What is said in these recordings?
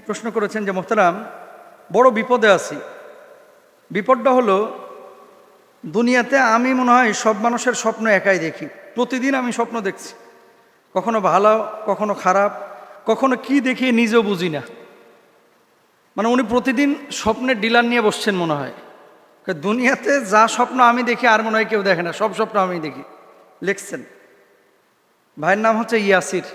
প্রশ্ন করেছেন যে মোহতারাম, বড় বিপদে আছি। বিপদটা হলো, দুনিয়াতে আমি মনে হয় সব মানুষের স্বপ্ন একাই দেখি। প্রতিদিন আমি স্বপ্ন দেখছি, কখনো ভালো, কখনো খারাপ, কখনো কি দেখি নিজেও বুঝি না। মানে উনি প্রতিদিন স্বপ্নের ডিলার নিয়ে বসছেন মনে হয়। দুনিয়াতে যা স্বপ্ন আমি দেখি আর মনে হয় কেউ দেখে না, সব স্বপ্ন আমি দেখি। লিখছেন। ভাইয়ের নাম হচ্ছে ইয়াসির।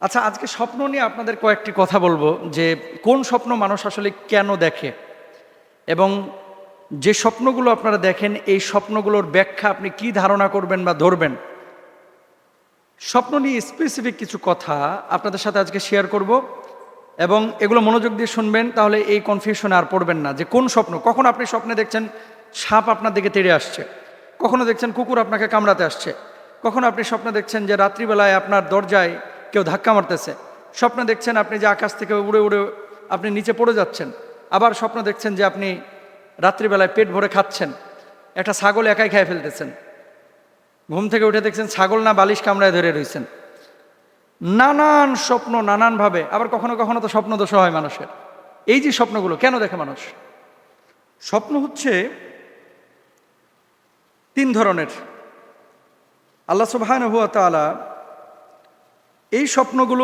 আচ্ছা, আজকে স্বপ্ন নিয়ে আপনাদের কয়েকটি কথা বলবো, যে কোন স্বপ্ন মানুষ আসলে কেন দেখে, এবং যে স্বপ্নগুলো আপনারা দেখেন এই স্বপ্নগুলোর ব্যাখ্যা আপনি কি ধারণা করবেন বা ধরবেন। স্বপ্ন নিয়ে স্পেসিফিক কিছু কথা আপনাদের সাথে আজকে শেয়ার করব, এবং এগুলো মনোযোগ দিয়ে শুনবেন, তাহলে এই কনফিউশনে আর পড়বেন না যে কোন স্বপ্ন। কখন আপনি স্বপ্নে দেখছেন সাপ আপনার দিকে তেড়ে আসছে, কখনো দেখছেন কুকুর আপনাকে কামড়াতে আসছে, কখনো আপনি স্বপ্নে দেখছেন যে রাত্রিবেলায় আপনার দরজায় কেউ ধাক্কা মারতেছে, স্বপ্নে দেখছেন আপনি যে আকাশ থেকে উড়ে উড়ে আপনি নিচে পড়ে যাচ্ছেন, আবার স্বপ্ন দেখছেন যে আপনি রাত্রিবেলায় পেট ভরে খাচ্ছেন, একটা ছাগল একাই খেয়ে ফেলতেছেন, ঘুম থেকে উঠে দেখছেন ছাগল না বালিশ কামড়ায় ধরে রয়েছেন। নানান স্বপ্ন নানানভাবে। আবার কখনো কখনো তো স্বপ্ন দোষ হয় মানুষের। এই যে স্বপ্নগুলো কেন দেখে মানুষ? স্বপ্ন হচ্ছে তিন ধরনের। আল্লাহ সুবহানাহু ওয়া তাআলা এই স্বপ্নগুলো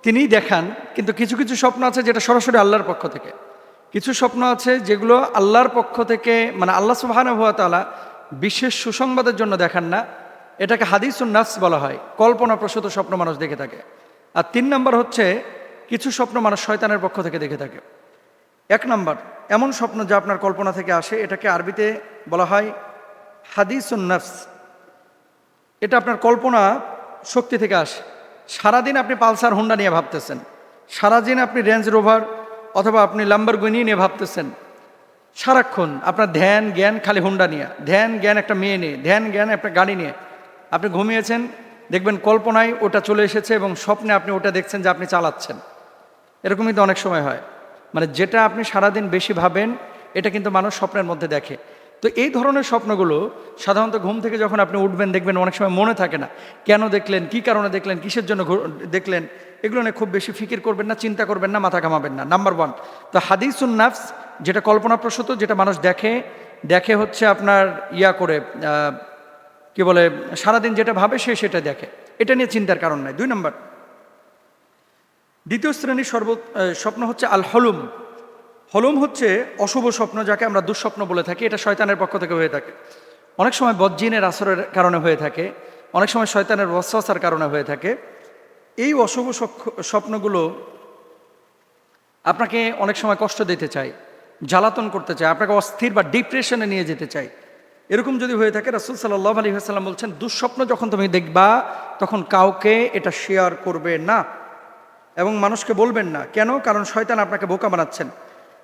তিনিই দেখান, কিন্তু কিছু কিছু স্বপ্ন আছে যেটা সরাসরি আল্লাহর পক্ষ থেকে, কিছু স্বপ্ন আছে যেগুলো আল্লাহর পক্ষ থেকে, মানে আল্লাহ সুবহানাহু ওয়া তাআলা বিশেষ সুসংবাদের জন্য দেখান না। এটাকে হাদিসুন নাফস বলা হয়, কল্পনাপ্রসূত স্বপ্ন মানুষ দেখে থাকে। আর তিন নম্বর হচ্ছে কিছু স্বপ্ন মানুষ শয়তানের পক্ষ থেকে দেখে থাকে। এক নম্বর এমন স্বপ্ন যা আপনার কল্পনা থেকে আসে, এটাকে আরবিতে বলা হয় হাদিসুন নাফস। এটা আপনার কল্পনা শক্তি থেকে আসে। সারাদিন আপনি পালসার হোন্ডা নিয়ে ভাবতেছেন, সারাদিন আপনি রেঞ্জ রোভার অথবা আপনি লাম্বরগিনি নিয়ে ভাবতেছেন, সারাক্ষণ আপনার ধ্যান জ্ঞান খালি হোন্ডা নিয়ে, ধ্যান জ্ঞান একটা মেয়ে নিয়ে, ধ্যান জ্ঞান একটা গাড়ি নিয়ে। আপনি ঘুমিয়েছেন, দেখবেন কল্পনায় ওটা চলে এসেছে এবং স্বপ্নে আপনি ওটা দেখছেন যে আপনি চালাচ্ছেন। এরকমই তো অনেক সময় হয়। মানে যেটা আপনি সারাদিন বেশি ভাবেন, এটা কিন্তু মানুষ স্বপ্নের মধ্যে দেখে। তো এই ধরনের স্বপ্নগুলো সাধারণত ঘুম থেকে যখন আপনি উঠবেন দেখবেন অনেক সময় মনে থাকে না, কেন দেখলেন, কি কারণে দেখলেন, কিসের জন্য দেখলেন, এগুলো নিয়ে খুব বেশি ফিকির করবেন না, চিন্তা করবেন না, মাথা ঘামাবেন না। Number one. তো হাদিসুন নাফস, যেটা কল্পনাপ্রসূত, যেটা মানুষ দেখে হচ্ছে আপনার করে কি বলে, সারাদিন যেটা ভাবে সে সেটা দেখে, এটা নিয়ে চিন্তার কারণ নাই। দুই নম্বর, দ্বিতীয় শ্রেণীর স্বপ্ন হচ্ছে আল হলুম। হলুম হচ্ছে অশুভ স্বপ্ন, যাকে আমরা দুঃস্বপ্ন বলে থাকি। এটা শয়তানের পক্ষ থেকে হয়ে থাকে, অনেক সময় বজ্জিনের আসরের কারণে হয়ে থাকে, অনেক সময় শয়তানের ওয়াসওয়াসার কারণে হয়ে থাকে। এই অশুভ স্বপ্নগুলো আপনাকে অনেক সময় কষ্ট দিতে চায়, জ্বালাতন করতে চায়, আপনাকে অস্থির বা ডিপ্রেশনে নিয়ে যেতে চায়। এরকম যদি হয়ে থাকে, রাসূল সাল্লাল্লাহু আলাইহি ওয়াসাল্লাম বলছেন, দুঃস্বপ্ন যখন তুমি দেখবা তখন কাউকে এটা শেয়ার করবে না এবং মানুষকে বলবেন না। কেন? কারণ শয়তান আপনাকে বোকা বানাচ্ছেন।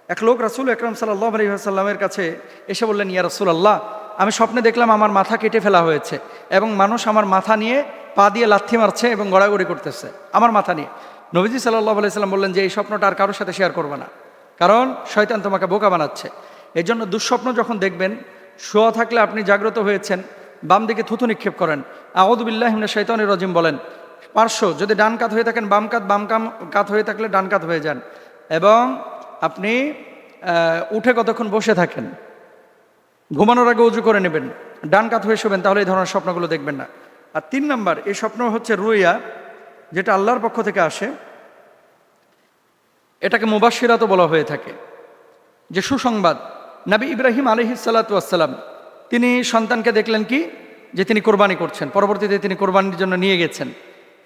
এক লোক রাসূল আকরাম সাল্লাল্লাহু আলাইহি ওয়াসাল্লামের কাছে এসে বললেন, ইয়া রাসূলুল্লাহ, আমি স্বপ্নে দেখলাম আমার মাথা কেটে ফেলা হয়েছে এবং মানুষ আমার মাথা নিয়ে পা দিয়ে লাথি মারছে এবং গড়াগড়ি করতেছে আমার মাথা নিয়ে। নবীজি সাল্লাল্লাহু আলাইহি ওয়াসাল্লাম বললেন যে এই স্বপ্নটা আর কারোর সাথে শেয়ার করবে না, কারণ শয়তান তোমাকে বোকা বানাচ্ছে। এই জন্য দুঃস্বপ্ন যখন দেখবেন, শোয়া থাকলে আপনি জাগ্রত হয়েছেন, বাম দিকে থুতু নিক্ষেপ করেন, আউযু বিল্লাহি মিনাশ শাইতানির রাজিম বলেন, পার্শ্ব যদি ডান কাত হয়ে থাকেন বাম কাত হয়ে থাকলে ডান কাত হয়ে যান, এবং আপনি উঠে কতক্ষণ বসে থাকেন, ঘুমানোর আগে উজু করে নেবেন, ডান কাত হয়ে শোবেন, তাহলে এই ধরনের স্বপ্নগুলো দেখবেন না। আর তিন নম্বর, এই স্বপ্ন হচ্ছে রুইয়া, যেটা আল্লাহর পক্ষ থেকে আসে। এটাকে মুবাশশিরাতও বলা হয়ে থাকে, যে সুসংবাদ। নবী ইব্রাহিম আলাইহিস সালাতু ওয়াস সালাম তিনি সন্তানকে দেখলেন কি, যে তিনি কোরবানি করছেন, পরবর্তীতে তিনি কোরবানির জন্য নিয়ে গেছেন।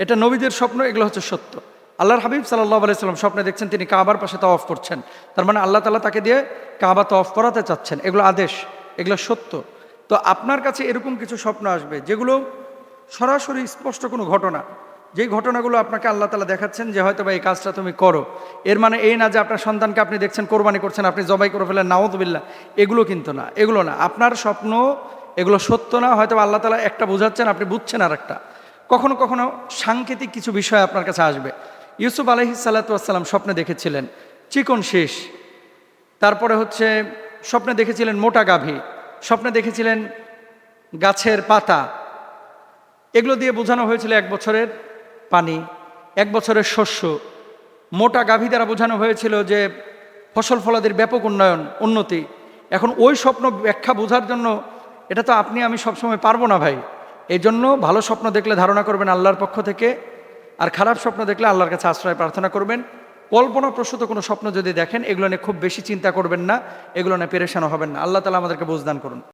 এটা নবীদের স্বপ্ন, এগুলো হচ্ছে সত্য। আল্লাহর হাবিব সাল্লাল্লাহু আলাইহি সাল্লাম স্বপ্নে দেখছেন তিনি কাবার পাশে তাওয়াফ করছেন, তার মানে আল্লাহ তাআলা তাকে দিয়ে কাবা তাওয়াফ করাতে চাচ্ছেন। এগুলো আদেশ, এগুলো সত্য। তো আপনার কাছে এরকম কিছু স্বপ্ন আসবে যেগুলো সরাসরি স্পষ্ট কোনো ঘটনা, যেই ঘটনাগুলো আপনাকে আল্লাহ তাআলা দেখাচ্ছেন যে হয়তো বা এই কাজটা তুমি করো। এর মানে এই না যে আপনার সন্তানকে আপনি দেখছেন কোরবানি করছেন, আপনি জবাই করে ফেলেন, নাউযুবিল্লাহ, এগুলো কিন্তু না, এগুলো না। আপনার স্বপ্ন এগুলো সত্য না, হয়তো আল্লাহ তাআলা একটা বোঝাচ্ছেন, আপনি বুঝছেন আর একটা। কখনো কখনো সাংকেতিক কিছু বিষয় আপনার কাছে আসবে। ইউসুফ আলাইহিস সালাতু ওয়াস সালাম স্বপ্নে দেখেছিলেন চিকন শীষ, তারপরে হচ্ছে স্বপ্নে দেখেছিলেন মোটা গাভী, স্বপ্নে দেখেছিলেন গাছের পাতা। এগুলো দিয়ে বোঝানো হয়েছিল 1 বছরের পানি, 1 বছরের শস্য, মোটা গাভী দ্বারা বোঝানো হয়েছিল যে ফসল ফলাদির ব্যাপক উন্নতি। এখন ওই স্বপ্ন ব্যাখ্যা বোঝার জন্য এটা তো আপনি আমি সবসময় পারবো না ভাই। এই জন্য ভালো স্বপ্ন দেখলে ধারণা করবেন আল্লাহর পক্ষ থেকে, আর খারাপ স্বপ্ন দেখলে আল্লাহর কাছে আশ্রয় প্রার্থনা করবেন। কল্পনাপ্রসূত কোনো স্বপ্ন যদি দেখেন, এগুলো নিয়ে খুব বেশি চিন্তা করবেন না, এগুলো নিয়ে পেরেশান হবেন না। আল্লাহ তাআলা আমাদেরকে বুঝদান করুন।